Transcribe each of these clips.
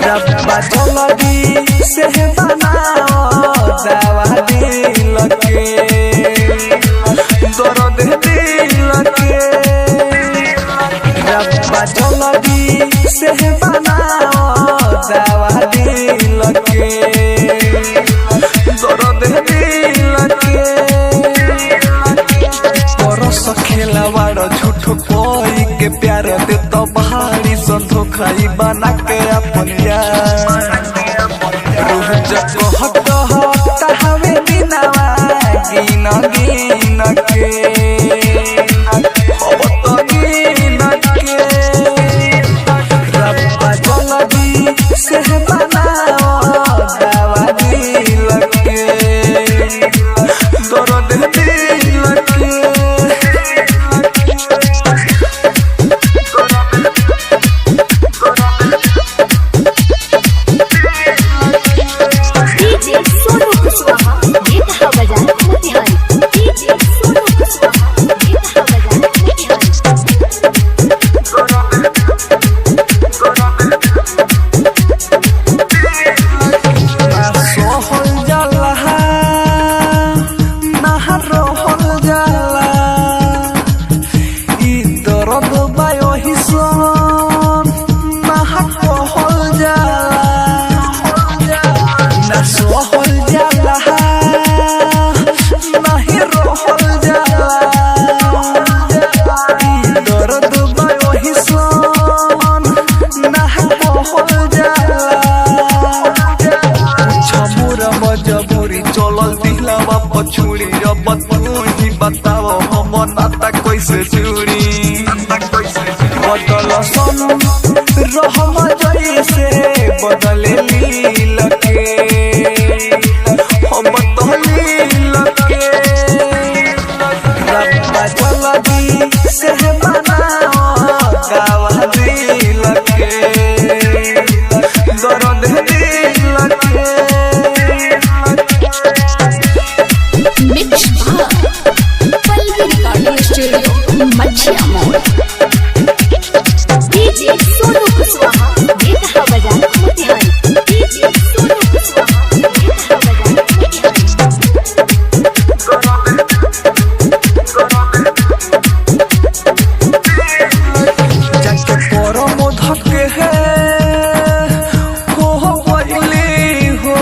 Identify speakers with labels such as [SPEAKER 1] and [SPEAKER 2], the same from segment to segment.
[SPEAKER 1] रब्बा जल्दी से बनाओ दवा दिल के दर्द दिल के रब्बा जल्दी से बनाओ दवा दिल के दर्द दिल के परस खेलवाड़ झूठ कोई के प्यार दे तो भारी सो धोखाई बना के अपन यार रूह जब हट हट हवे दिनवा गिन गिन के अब तो गिन के रब्बा जल्दी से बनाओ दवा दिल के दर्द दिल के छुड़ी अब तू ही बताओ हम नाता कैसे जुड़ी बदल सन रहम जैसे बदले लील के हम तो लील के रब्बा जल्दी से बनाओ दवा दिल के दर्द दिल के
[SPEAKER 2] मछिया मोड़ डीजे सोनू कुशवाहा बेटा बजा मोतिहारी डीजे सोनू कुशवाहा बेटा बजा
[SPEAKER 1] मोतिहारी जाके पर मोधक है हो पहले हो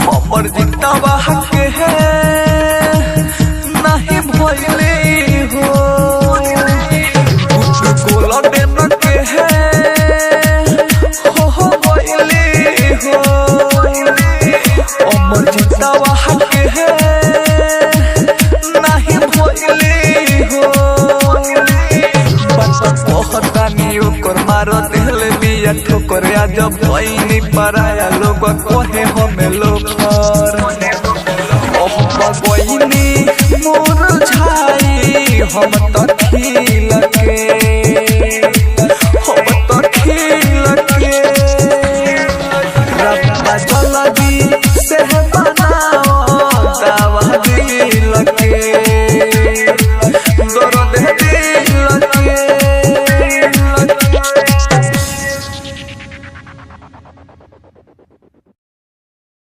[SPEAKER 1] हमर जितना बहक है नहीं भइले मारो दिल बिया ठोकर आज भइनी पराया लोग